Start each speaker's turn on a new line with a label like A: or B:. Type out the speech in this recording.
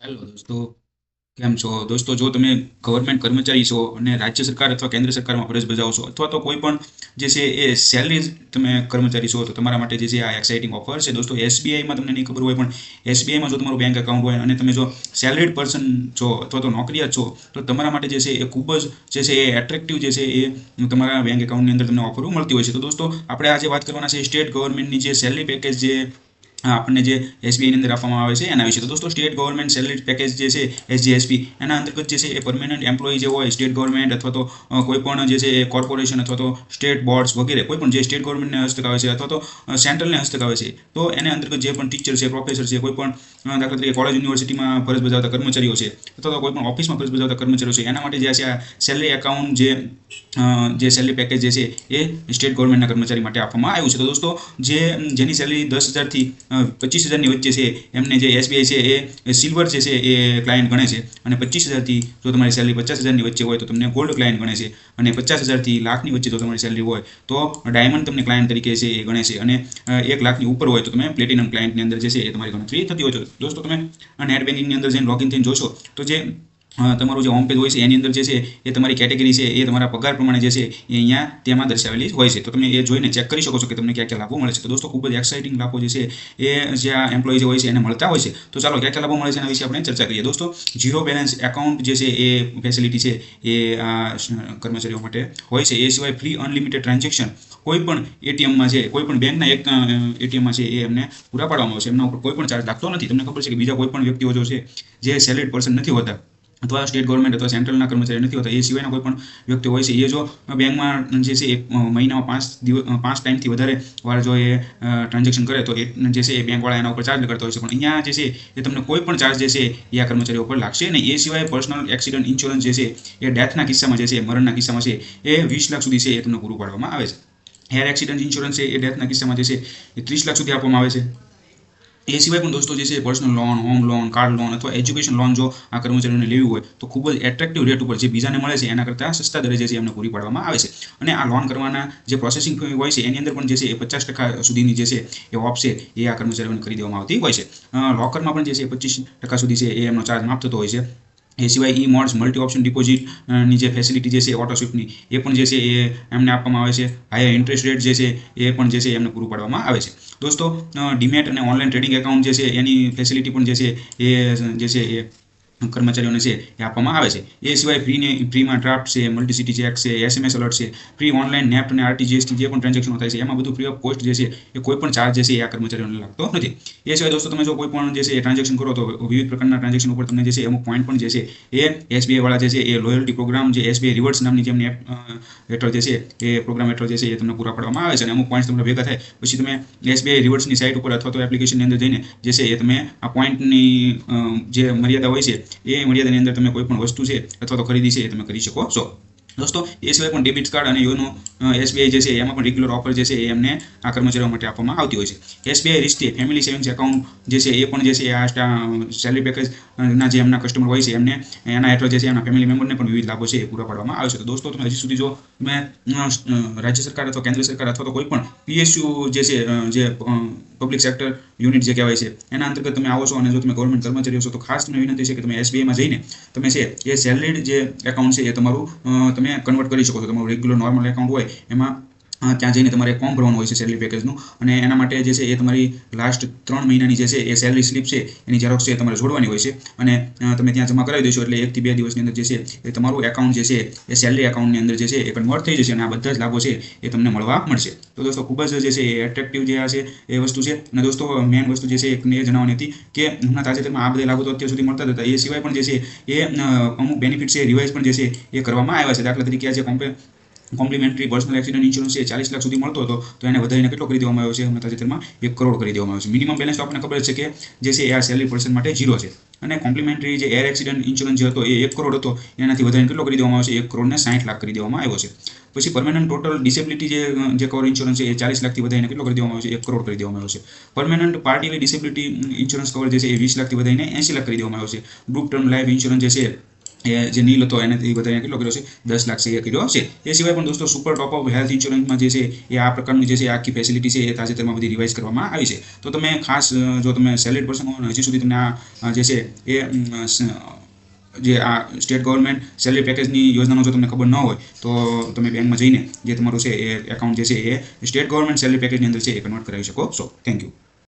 A: Hello દોસ્તો, કેમ છો દોસ્તો? જો તમે ગવર્મેન્ટ કર્મચારી છો અને રાજ્ય સરકાર અથવા કેન્દ્ર સરકારમાં ફરજ બજાવો છો, અથવા તો કોઈ પણ જે છે એ સેલરી તમે કર્મચારી છો, તો તમારા માટે જે છે આ એક્સાઇટિંગ ઓફર છે દોસ્તો. એસબીઆઈમાં તમને નહીં ખબર હોય, પણ એસબીઆઈમાં જો તમારું બેંક એકાઉન્ટ હોય અને તમે જો સેલરીડ પર્સન છો અથવા તો નોકરિયાત છો, તો તમારા માટે જે છે એ ખૂબ જ જે છે એ એટ્રેક્ટિવ જે છે એ તમારા બેંક એકાઉન્ટની અંદર તમને ઓફરો મળતી હોય છે. તો દોસ્તો, આપણે આજે વાત કરવાના છે સ્ટેટ ગવર્મેન્ટની જે સેલરી પેકેજ જે આપણને જે એસબીઆઈની અંદર આપવામાં આવે છે એના વિશે. તો દોસ્તો, સ્ટેટ ગવર્મેન્ટ સેલરી પેકેજ જે છે એસજીએસપી, એના અંતર્ગત જે છે એ પરમેનન્ટ એમ્પ્લોય જે હોય સ્ટેટ ગવર્મેન્ટ અથવા તો કોઈ પણ જે છે એ કોર્પોરેશન અથવા તો સ્ટેટ બોર્ડ્સ વગેરે કોઈ પણ જે સ્ટેટ ગવર્મેન્ટને હસ્તક આવે છે અથવા તો સેન્ટ્રલને હસ્તક આવે છે, તો એને અંતર્ગત જે પણ ટીચર છે, પ્રોફેસર છે, કોઈ પણ દાખલા તરીકે કોલેજ યુનિવર્સિટીમાં ફરજ બજાવતા કર્મચારીઓ છે અથવા તો કોઈ પણ ઓફિસમાં ફરજ બજાવતા કર્મચારીઓ છે, એના માટે જે છે આ સેલરી એકાઉન્ટ જે સેલરી પેકેજ જે છે એ સ્ટેટ ગવર્મેન્ટના કર્મચારી માટે આપવામાં આવ્યું છે. તો દોસ્તો, જેની સેલરી 10,000થી 25,000ની વચ્ચે છે, એમને જે એસબીઆઈ છે એ સિલ્વર જે છે એ ક્લાયન્ટ ગણે છે, અને 25,000થી જો તમારી સેલરી 50,000ની વચ્ચે હોય તો તમને ગોલ્ડ ક્લાયન્ટ ગણે છે, અને 50,000થી લાખની વચ્ચે જો તમારી સેલરી હોય તો ડાયમંડ તમને ક્લાયન્ટ તરીકે છે એ ગણે છે, અને 1,00,000ની ઉપર હોય તો તમે પ્લેટિનમ ક્લાયન્ટની અંદર જે છે એ તમારી ગણતરી થતી હોય. તો દોસ્તો, તમે નેટ બેન્કિંગની અંદર જઈને લોગિન થઈને જોશો તો જે તમારું જે હોમ પેજ હોય છે એની અંદર જે છે એ તમારી કેટેગરી છે એ તમારા પગાર પ્રમાણે જે છે એ અહીંયા તેમાં દર્શાવેલી હોય છે. તો તમે એ જોઈને ચેક કરી શકો છો કે તમને ક્યાં ક્યાં લાભો મળે છે. તો દોસ્તો, ખૂબ જ એક્સાઇટિંગ લાભો જે છે એ જે આ એમ્પ્લોય જે હોય છે એને મળતા હોય છે. તો ચાલો, ક્યાં ક્યાં લાભો મળે છે એના વિશે આપણે ચર્ચા કરીએ. દોસ્તો, ઝીરો બેલેન્સ એકાઉન્ટ જે છે એ ફેસિલિટી છે એ આ કર્મચારીઓ માટે હોય છે. એ સિવાય ફ્રી અનલિમિટેડ ટ્રાન્ઝેક્શન કોઈ પણ એટીએમમાં છે, કોઈ પણ બેંકના એક એટીએમમાં છે એ એમને પૂરા પાડવામાં આવશે. એમના ઉપર કોઈ પણ ચાર્જ લાગતો નથી. તમને ખબર છે કે બીજા કોઈ પણ વ્યક્તિઓ જો છે જે સેલેરીડ પર્સન નથી હોતા અથવા સ્ટેટ ગવર્મેન્ટ અથવા સેન્ટ્રલના કર્મચારી નથી હોતા, એ સિવાયના કોઈ પણ વ્યક્તિ હોય છે, એ જો બેંકમાં જે છે એ મહિનામાં 5 ટાઈમથી વધારે વાર જો એ ટ્રાન્ઝેક્શન કરે તો એ જે છે એ બેંકવાળા એના ઉપર ચાર્જ લગાડતા હોય છે. પણ અહીંયા જે છે એ તમને કોઈ પણ ચાર્જ જે છે એ આ કર્મચારીઓ ઉપર લાગશે નહીં. એ સિવાય પર્સનલ એક્સિડન્ટ ઇન્સ્યોરન્સ જે છે એ ડેથના કિસ્સામાં જે છે, મરણના કિસ્સામાં છે એ 20 લાખ સુધી છે એ તમને પૂરું પાડવામાં આવે છે. હેર એક્સિડન્ટ ઇન્સ્યોરન્સ છે એ ડેથના કિસ્સામાં જે છે એ 30 લાખ સુધી આપવામાં આવે છે. એ સિવાય પણ દોસ્તો જે છે personal loan, home loan, car loan અથવા એજ્યુકેશન લોન જો આ કર્મચારીઓને લેવી હોય તો ખૂબ જ એટ્રેક્ટિવ રેટ ઉપર જે બીજાને મળે છે એના કરતાં સસ્તા દરે જે છે એમને પૂરી પાડવામાં આવે છે. અને આ લોન કરવાના જે પ્રોસેસિંગ ફી હોય છે એની અંદર પણ જે છે એ 50% સુધીની જે છે એ ઓફ છે એ આ કર્મચારીઓને કરી દેવામાં આવતી હોય છે. લોકરમાં પણ જે છે 25% સુધી છે એ એમનો ચાર્જ માફ થતો હોય છે. એ સિવાય ઈ મોડ્સ મલ્ટી ઓપ્શન ડિપોઝિટની જે ફેસિલિટી જે છે ઓટો સ્વિફ્ટની એ પણ જે છે એ એમને આપવામાં આવે છે. હાયર ઇન્ટરેસ્ટ રેટ જે છે એ પણ જે છે એમને પૂરું પાડવામાં આવે છે. દોસ્તો, ડીમેટ અને ઓનલાઈન ટ્રેડિંગ એકાઉન્ટ જે છે એની ફેસિલિટી પણ જે છે એ જે છે એ કર્મચારીઓને છે એ આપવામાં આવે છે. એ સિવાય ફ્રીમાં ડ્રાફ્ટ છે, મલ્ટીસિટી ચેક છે, એસએમએસ અલર્ટ છે, ફ્રી ઓનલાઈન નેફ્ટ અને આરટીજીએસથી જે પણ ટ્રાન્ઝેક્શનો થાય છે એમાં બધું ફ્રી ઓફ કોસ્ટ જે છે એ કોઈ પણ ચાર્જ જે છે એ આ કર્મચારીઓને લાગતો નથી. એ સિવાય દોસ્તો, તમે જો કોઈ પણ જે છે એ ટ્રાન્ઝેક્શન કરો તો વિવિધ પ્રકારના ટ્રાન્ઝેક્શન ઉપર તમને જે છે અમુક પોઈન્ટ પણ જે છે એ એસબીઆઈ વાળા જે છે એ લોયલ્ટી પ્રોગ્રામ જે એસબીઆઈ રિવર્સ નામની જેમની એપ હેઠળ જે છે એ પ્રોગ્રામ હેઠળ જે છે એ તમને પૂરા પાડવામાં આવે છે. અને અમુક પોઈન્ટ તમને ભેગા થાય પછી તમે એસબીઆઈ રિવર્સની સાઇટ ઉપર અથવા તો એપ્લિકેશનની અંદર જઈને જે છે એ તમે આ પોઈન્ટની જે મર્યાદા હોય છે એ મર્યાદાની અંદર તમે કોઈ પણ વસ્તુ છે અથવા તો ખરીદી છે એ તમે કરી શકો છો. દોસ્તો, એ સિવાય પણ ડેબિટ કાર્ડ અને યોનો એસબીઆઈ જે છે એમાં પણ રેગ્યુલર ઓફર જે છે એ એમને આ કર્મચારીઓ માટે આપવામાં આવતી હોય છે. એસબીઆઈ રિસ્ટે ફેમિલી સેવિંગ્સ એકાઉન્ટ જે છે એ પણ જે છે આ સેલરી પેકેજના જે એમના કસ્ટમર હોય છે એમને એના હેઠળ જે છે એના ફેમિલી મેમ્બરને પણ વિવિધ લાભો છે એ પૂરા પાડવામાં આવે છે. તો દોસ્તો, તમે હજી સુધી જો તમે રાજ્ય સરકાર અથવા કેન્દ્ર સરકાર અથવા તો કોઈ પણ પીએસયુ જે છે જે પબ્લિક સેક્ટર યુનિટ જે કહેવાય છે એના અંતર્ગત તમે આવો છો અને જો તમે ગવર્મેન્ટ કર્મચારીઓ છો તો ખાસ તમને વિનંતી છે કે તમે એસબીઆઈમાં જઈને તમે છે એ સેલરીડ જે એકાઉન્ટ છે એ તમારું તમે કન્વર્ટ કરી શકો છો. તમારું રેગ્યુલર નોર્મલ એકાઉન્ટ હોય એમાં ત્યાં જઈને તમારે ફોર્મ ભરવાનું હોય છે સેલરી પેકેજનું, અને એના માટે જે છે એ તમારી લાસ્ટ 3 મહિનાની જે છે એ સેલરી સ્લીપ છે એની ઝેરોક્ષ છે એ તમારે જોડવાની હોય છે, અને તમે ત્યાં જમા કરાવી દેશો એટલે 1 થી 2 દિવસની અંદર જે છે એ તમારું એકાઉન્ટ જે છે એ સેલરી એકાઉન્ટની અંદર જે છે એ કન્વર્ટ થઈ જશે અને આ બધા જ લાભો છે એ તમને મળવા મળશે. તો દોસ્તો, ખૂબ જ જે છે એ એટ્રેક્ટિવ જે આ છે એ વસ્તુ છે. અને દોસ્તો, મેઇન વસ્તુ જે છે એ જણાવવાની હતી કે હમણાં તાજેતરમાં આ બધા લાભો તો અત્યાર સુધી મળતા હતા, એ સિવાય પણ જે છે એ અમુક બેનિફિટ છે રિવાઇઝ પણ જે છે એ કરવામાં આવ્યા છે. દાખલા તરીકે આ જે કોમ્પ્લિમેન્ટરી પર્સનલ એક્સિડન્ટ ઇન્સ્યોરન્સ છે 40 લાખ સુધી મળતો હતો, તો એને વધારીને કેટલો કરી દેવામાં આવ્યો છે હમણાં તાજેતરમાં 1 કરોડ કરી દેવામાં આવ્યો છે. મિનિમમ બેલેન્સ તો આપણને ખબર છે કે જે છે એ આ સેલરી પર્સન માટે 0 છે, અને કોમ્પ્લિમેન્ટરી જે એર એક્સિડન્ટ ઇન્સ્યોરન્સ જે હતો એ 1 કરોડ હતો, એનાથી વધારીને કેટલો કરી દેવામાં આવ્યો છે 1 કરોડ ને 60 લાખ કરી દેવામાં આવ્યો છે. પછી પરમેનન્ટ ટોટલ ડિસેબિલિટી જે કવર ઇન્સ્યોરન્સ છે એ 40 લાખથી વધારીને કેટલો કરી દેવામાં આવ્યો છે 1 કરોડ કરી દેવામાં આવ્યો છે. પરમેનન્ટ પાર્ટિયલી ડિસેબિલિટી ઇન્સ્યોરન્સ કવર જે છે એ 20 લાખથી વધારીને 80 લાખ કરી દેવામાં આવ્યો છે. ગ્રુપ ટર્મ લાઈફ ઇન્સ્યોરન્સ જે છે એ જે નીલ હતો એનાથી વધારે કેટલો કર્યો છે 10 લાખ એ કર્યો છે. એ સિવાય પણ દોસ્તો સુપર ટોપ અપ હેલ્થ ઇન્સ્યોરન્સમાં જે છે એ આ પ્રકારનું જે છે આખી ફેસિલિટી છે એ તાજેતરમાં બધી રિવાઇઝ કરવામાં આવી છે. તો તમે ખાસ જો તમે સેલેરી પર્સન હો અને હજી સુધી તમને આ જે છે એ જે આ સ્ટેટ ગવર્મેન્ટ સેલરી પેકેજની યોજનાનો જો તમને ખબર ન હોય તો તમે બેંકમાં જઈને જે તમારું છે એ એકાઉન્ટ જે છે એ સ્ટેટ ગવર્મેન્ટ સેલરી પેકેજની અંદર છે એ કન્વર્ટ કરાવી શકો છો. Thank you.